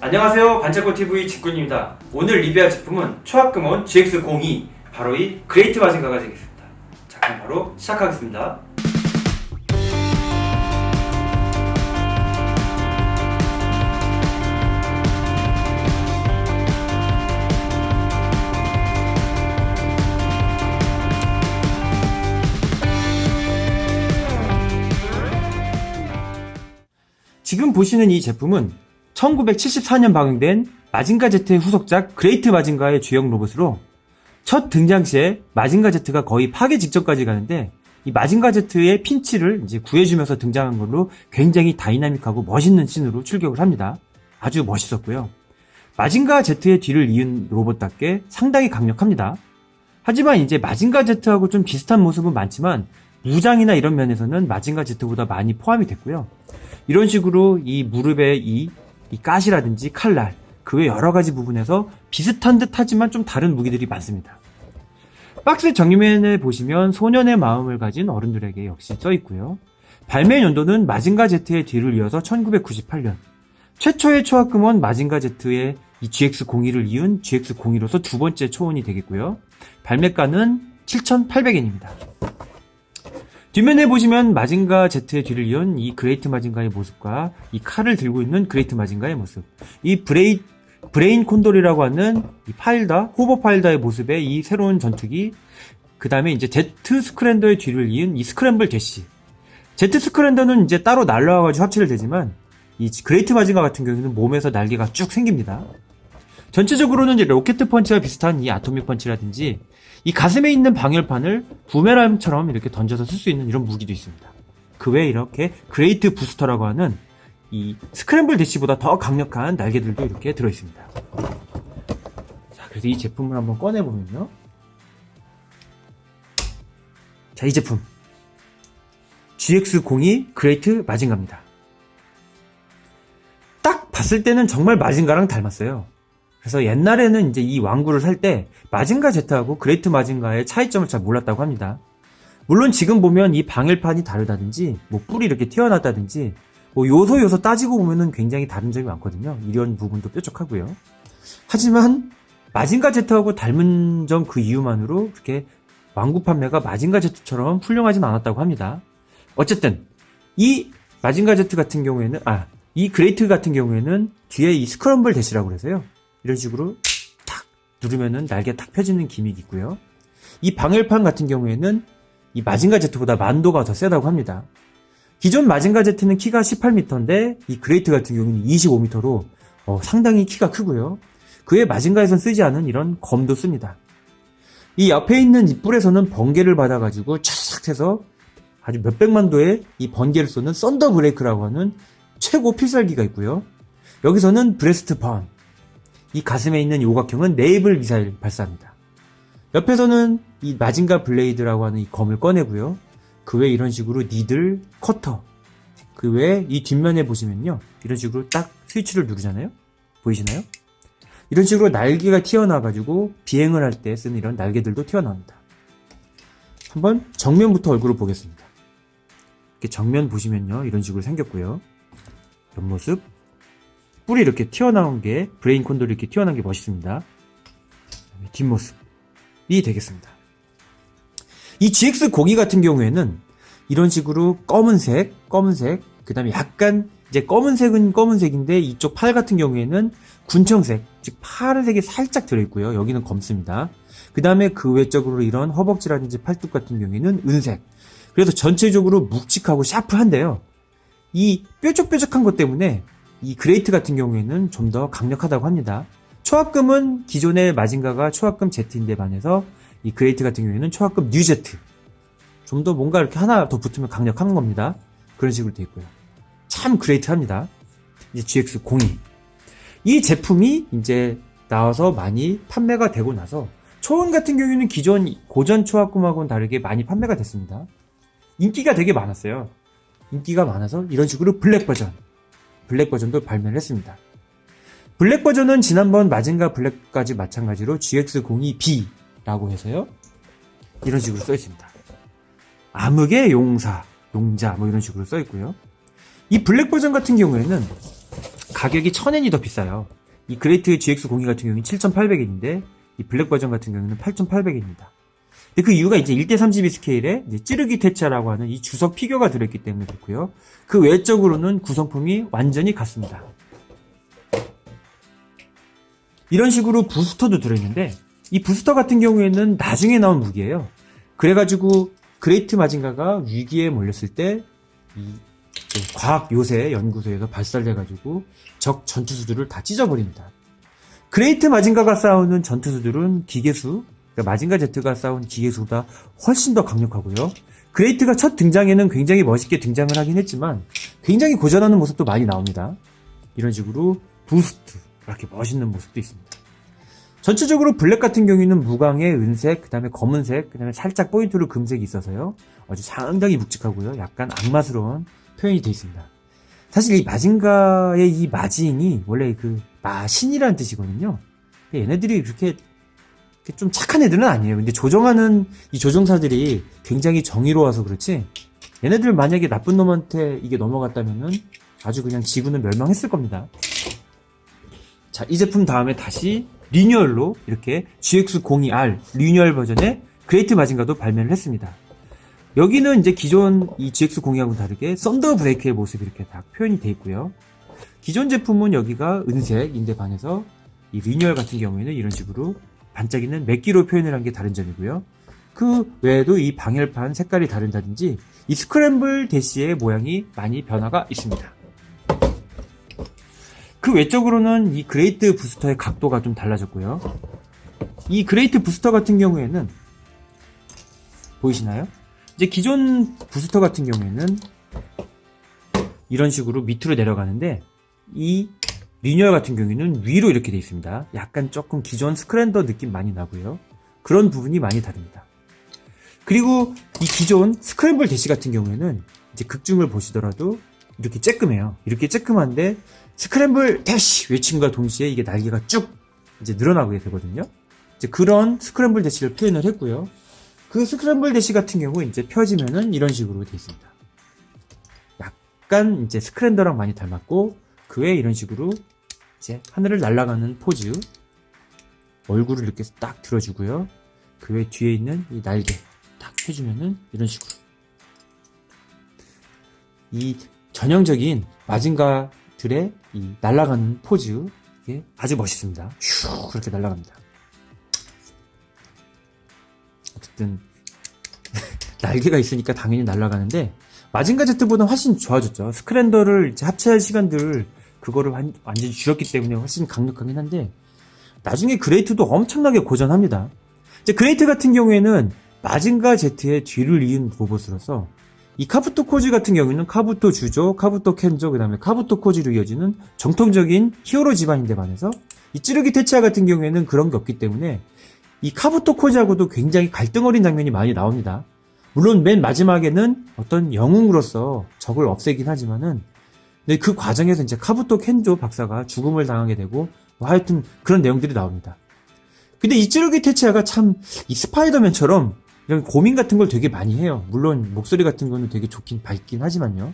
안녕하세요, 반짝꽃TV 직군입니다. 오늘 리뷰할 제품은 초합금원 GX02, 바로 이 그레이트 마징가가 되겠습니다. 자, 그럼 바로 시작하겠습니다. 지금 보시는 이 제품은 1974년 방영된 마징가 Z의 후속작 그레이트 마징가의 주역 로봇으로 첫 등장 시에 마징가 Z가 거의 파괴 직전까지 가는데 이 마징가 Z의 핀치를 이제 구해주면서 등장한 걸로 굉장히 다이나믹하고 멋있는 씬으로 출격을 합니다. 아주 멋있었고요. 마징가 Z의 뒤를 이은 로봇답게 상당히 강력합니다. 하지만 이제 마징가 Z하고 좀 비슷한 모습은 많지만 무장이나 이런 면에서는 마징가 Z보다 많이 포함이 됐고요. 이런 식으로 이 무릎의 이 가시라든지 칼날, 그 외 여러 가지 부분에서 비슷한 듯 하지만 좀 다른 무기들이 많습니다. 박스 정면에 보시면 소년의 마음을 가진 어른들에게 역시 써있고요. 발매 연도는 마징가 Z의 뒤를 이어서 1998년. 최초의 초합금원 마징가 Z의 이 GX02를 이은 GX02로서 두 번째 초원이 되겠고요. 발매가는 7,800엔입니다. 뒷면에 보시면 마징가 Z의 뒤를 이은 이 그레이트 마징가의 모습과 이 칼을 들고 있는 그레이트 마징가의 모습, 이 브레인 콘돌이라고 하는 이 파일다, 호버 파일다의 모습의 이 새로운 전투기, 그 다음에 이제 Z 스크랜더의 뒤를 이은 이 스크램블 대시. Z 스크랜더는 이제 따로 날라와가지고 합체를 되지만 이 그레이트 마징가 같은 경우는 몸에서 날개가 쭉 생깁니다. 전체적으로는 이제 로켓 펀치와 비슷한 이 아토믹 펀치라든지 이 가슴에 있는 방열판을 부메랑처럼 이렇게 던져서 쓸 수 있는 이런 무기도 있습니다. 그 외에 이렇게 그레이트 부스터라고 하는 이 스크램블 대시보다 더 강력한 날개들도 이렇게 들어있습니다. 자, 그래서 이 제품을 한번 꺼내보면요. 자, 이 제품 GX02 그레이트 마징가입니다. 딱 봤을 때는 정말 마징가랑 닮았어요. 그래서 옛날에는 이제 이 왕구를 살 때 마징가 Z하고 그레이트 마징가의 차이점을 잘 몰랐다고 합니다. 물론 지금 보면 이 방열판이 다르다든지 뭐 뿔이 이렇게 튀어나왔다든지 뭐 요소 따지고 보면은 굉장히 다른 점이 많거든요. 이런 부분도 뾰족하고요. 하지만 마징가 Z하고 닮은 점 그 이유만으로 그렇게 왕구 판매가 마징가 Z처럼 훌륭하진 않았다고 합니다. 어쨌든 이 마징가 Z 같은 경우에는 이 그레이트 같은 경우에는 뒤에 이 스크럼블 대시라고 그래서요. 이런 식으로 탁 누르면은 날개 탁 펴지는 기믹이 있고요. 이 방열판 같은 경우에는 이 마징가 Z보다 만도가 더 세다고 합니다. 기존 마징가 Z는 키가 18m인데 이 그레이트 같은 경우는 25m로 상당히 키가 크고요. 그에 마징가에선 쓰지 않은 이런 검도 씁니다. 이 옆에 있는 이 뿔에서는 번개를 받아가지고 촥 해서 아주 몇백만 도의 이 번개를 쏘는 썬더 브레이크라고 하는 최고 필살기가 있고요. 여기서는 브레스트 번, 이 가슴에 있는 요각형은 네이블 미사일 발사합니다. 옆에서는 이 마징가 블레이드라고 하는 이 검을 꺼내고요. 그 외에 이런 식으로 니들, 커터, 그 외에 이 뒷면에 보시면요. 이런 식으로 딱 스위치를 누르잖아요. 보이시나요? 이런 식으로 날개가 튀어나와가지고 비행을 할 때 쓰는 이런 날개들도 튀어나옵니다. 한번 정면부터 얼굴을 보겠습니다. 이렇게 정면 보시면요. 이런 식으로 생겼고요. 옆모습. 뿔이 이렇게 튀어나온 게, 브레인 콘돌이 이렇게 튀어나온 게 멋있습니다. 뒷모습이 되겠습니다. 이 GX02 같은 경우에는 이런 식으로 검은색, 그 다음에 약간 이제 검은색은 검은색인데 이쪽 팔 같은 경우에는 군청색, 즉 파란색이 살짝 들어있고요. 여기는 검습니다. 그 다음에 그 외적으로 이런 허벅지라든지 팔뚝 같은 경우에는 은색. 그래서 전체적으로 묵직하고 샤프한데요. 이 뾰족뾰족한 것 때문에 이 그레이트 같은 경우에는 좀 더 강력하다고 합니다. 초합금은 기존의 마징가가 초합금 Z인데 반해서 이 그레이트 같은 경우에는 초합금 뉴 Z. 좀 더 뭔가 이렇게 하나 더 붙으면 강력한 겁니다. 그런 식으로 되어 있고요. 참 그레이트합니다. 이제 GX02. 이 제품이 이제 나와서 많이 판매가 되고 나서 초원 같은 경우에는 기존 고전 초합금하고는 다르게 많이 판매가 됐습니다. 인기가 되게 많았어요. 인기가 많아서 이런 식으로 블랙 버전도 발매를 했습니다. 블랙 버전은 지난번 마징가 블랙까지 마찬가지로 GX02B라고 해서요. 이런 식으로 써 있습니다. 암흑의 용자 뭐 이런 식으로 써 있고요. 이 블랙 버전 같은 경우에는 가격이 1000엔이 더 비싸요. 이 그레이트 GX02 같은 경우는 7,800엔인데 이 블랙 버전 같은 경우는 8,800엔입니다. 근데 그 이유가 이제 1:32 스케일에 이제 찌르기 퇴치라고 하는 이 주석 피규어가 들어있기 때문에 그렇고요. 그 외적으로는 구성품이 완전히 같습니다. 이런 식으로 부스터도 들어있는데 이 부스터 같은 경우에는 나중에 나온 무기예요. 그래가지고 그레이트 마징가가 위기에 몰렸을 때 이 과학 요새 연구소에서 발사돼가지고 적 전투수들을 다 찢어버립니다. 그레이트 마징가가 싸우는 전투수들은 기계수, 그러니까 마징가 Z가 싸운 기계수보다 훨씬 더 강력하고요. 그레이트가 첫 등장에는 굉장히 멋있게 등장을 하긴 했지만 굉장히 고전하는 모습도 많이 나옵니다. 이런 식으로 부스트, 이렇게 멋있는 모습도 있습니다. 전체적으로 블랙 같은 경우에는 무광의 은색, 그 다음에 검은색, 그 다음에 살짝 포인트로 금색이 있어서요. 아주 상당히 묵직하고요. 약간 악마스러운 표현이 되어 있습니다. 사실 이 마징가의 이 마진이 원래 그 마신이라는 뜻이거든요. 얘네들이 그렇게 좀 착한 애들은 아니에요. 근데 조종하는 이 조종사들이 굉장히 정의로워서 그렇지 얘네들 만약에 나쁜 놈한테 이게 넘어갔다면은 아주 그냥 지구는 멸망했을 겁니다. 자, 이 제품 다음에 다시 리뉴얼로 이렇게 GX02R 리뉴얼 버전의 그레이트 마징가도 발매를 했습니다. 여기는 이제 기존 이 GX02하고는 다르게 썬더 브레이크의 모습이 이렇게 딱 표현이 되어 있고요. 기존 제품은 여기가 은색인데 반해서 이 리뉴얼 같은 경우에는 이런 식으로 반짝이는 맥기로 표현을 한 게 다른 점이고요. 그 외에도 이 방열판 색깔이 다른다든지 이 스크램블 대시의 모양이 많이 변화가 있습니다. 그 외적으로는 이 그레이트 부스터의 각도가 좀 달라졌고요. 이 그레이트 부스터 같은 경우에는 보이시나요? 이제 기존 부스터 같은 경우에는 이런 식으로 밑으로 내려가는데 이 리뉴얼 같은 경우에는 위로 이렇게 되어 있습니다. 약간 조금 기존 스크랜더 느낌 많이 나고요. 그런 부분이 많이 다릅니다. 그리고 이 기존 스크램블 대시 같은 경우에는 이제 극중을 보시더라도 이렇게 쬐끔해요. 이렇게 쬐끔한데 스크램블 대시 외침과 동시에 이게 날개가 쭉 이제 늘어나게 되거든요. 이제 그런 스크램블 대시를 표현을 했고요. 그 스크램블 대시 같은 경우 이제 펴지면은 이런 식으로 되어 있습니다. 약간 이제 스크랜더랑 많이 닮았고 그 외에 이런 식으로 이제 하늘을 날아가는 포즈, 얼굴을 이렇게 딱 들어주고요. 그 외 뒤에 있는 이 날개 딱 펴주면은 이런 식으로 이 전형적인 마징가들의 이 날아가는 포즈, 이게 아주 멋있습니다. 슉 그렇게 날아갑니다. 어쨌든 날개가 있으니까 당연히 날아가는데 마징가 Z보다 훨씬 좋아졌죠. 스크랜더를 이제 합체할 시간들 그거를 완전히 줄였기 때문에 훨씬 강력하긴 한데 나중에 그레이트도 엄청나게 고전합니다. 이제 그레이트 같은 경우에는 마징가 Z의 뒤를 이은 로봇으로서 이 카부토 코지 같은 경우에는 카부토 주조, 카부토 켄조, 그 다음에 카부토 코지로 이어지는 정통적인 히어로 집안인데 반해서 이 찌르기 테치아 같은 경우에는 그런 게 없기 때문에 이 카부토 코지하고도 굉장히 갈등 어린 장면이 많이 나옵니다. 물론 맨 마지막에는 어떤 영웅으로서 적을 없애긴 하지만은 근데 그 과정에서 이제 카부토 켄조 박사가 죽음을 당하게 되고 뭐 하여튼 그런 내용들이 나옵니다. 근데 이 찌르기 테치아가 참 이 스파이더맨처럼 이런 고민 같은 걸 되게 많이 해요. 물론 목소리 같은 거는 되게 좋긴 밝긴 하지만요.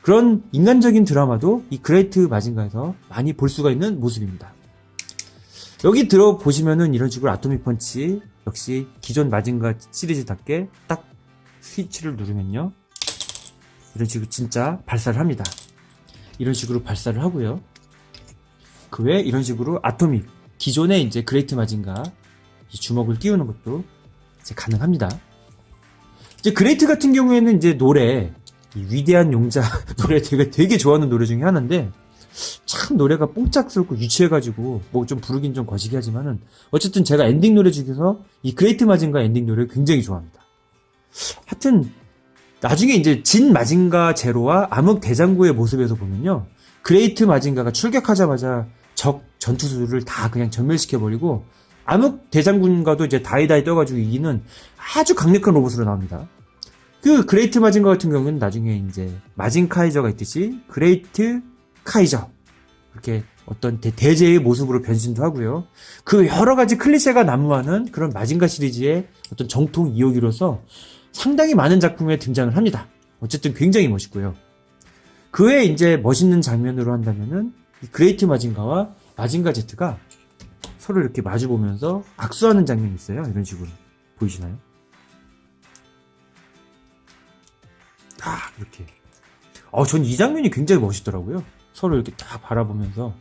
그런 인간적인 드라마도 이 그레이트 마징가에서 많이 볼 수가 있는 모습입니다. 여기 들어보시면은 이런 식으로 아토믹 펀치 역시 기존 마징가 시리즈답게 딱 스위치를 누르면요. 이런 식으로 진짜 발사를 합니다. 이런 식으로 발사를 하고요. 그 외에 이런 식으로 아토믹, 기존의 이제 그레이트 마징가 이 주먹을 띄우는 것도 이제 가능합니다. 이제 그레이트 같은 경우에는 이제 노래, 이 위대한 용자 노래 되게 좋아하는 노래 중에 하나인데 참 노래가 뽕짝스럽고 유치해가지고 뭐 좀 부르긴 좀 거시기 하지만은 어쨌든 제가 엔딩 노래 중에서 이 그레이트 마징가 엔딩 노래를 굉장히 좋아합니다. 하여튼 나중에 이제 진 마징가 제로와 암흑 대장구의 모습에서 보면요, 그레이트 마징가가 출격하자마자 적 전투수를 다 그냥 전멸시켜버리고 암흑 대장군과도 이제 다이다이 떠가지고 이기는 아주 강력한 로봇으로 나옵니다. 그 그레이트 마징가 같은 경우는 나중에 이제 마징 카이저가 있듯이 그레이트 카이저 이렇게 어떤 대제의 모습으로 변신도 하고요. 그 여러 가지 클리셰가 난무하는 그런 마징가 시리즈의 어떤 정통 2호기로서 상당히 많은 작품에 등장을 합니다. 어쨌든 굉장히 멋있고요. 그 외에 이제 멋있는 장면으로 한다면은 이 그레이트 마징가와 마징가 Z가 서로 이렇게 마주 보면서 악수하는 장면이 있어요. 이런 식으로. 보이시나요? 이렇게. 전 이 장면이 굉장히 멋있더라고요. 서로 이렇게 딱 바라보면서.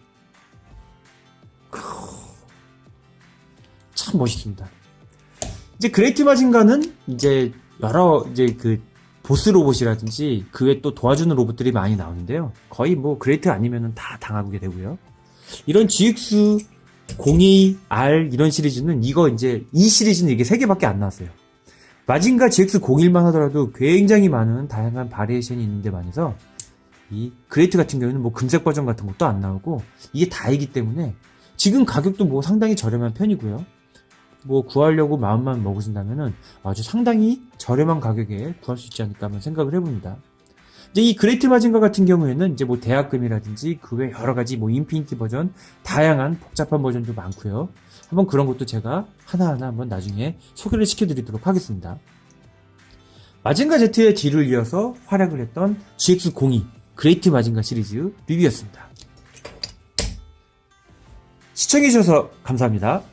참 멋있습니다. 이제 그레이트 마징가는 이제 여러 그 보스 로봇이라든지 그 외에 또 도와주는 로봇들이 많이 나오는데요. 거의 뭐 그레이트 아니면은 다 당하게 되고요. 이런 GX 02R 이런 시리즈는 이 시리즈는 이게 3개밖에 안 나왔어요. 마징가 GX 01만 하더라도 굉장히 많은 다양한 바리에이션이 있는데 반해서 이 그레이트 같은 경우는 뭐 금색 버전 같은 것도 안 나오고 이게 다이기 때문에 지금 가격도 뭐 상당히 저렴한 편이고요. 뭐 구하려고 마음만 먹으신다면은 아주 상당히 저렴한 가격에 구할 수 있지 않을까 한번 생각을 해봅니다. 이제 이 그레이트 마징가 같은 경우에는 이제 뭐 대학금이라든지 그 외 여러 가지 뭐 인피니티 버전, 다양한 복잡한 버전도 많고요. 한번 그런 것도 제가 하나하나 한번 나중에 소개를 시켜드리도록 하겠습니다. 마징가 Z의 뒤를 이어서 활약을 했던 GX02 그레이트 마징가 시리즈 리뷰였습니다. 시청해주셔서 감사합니다.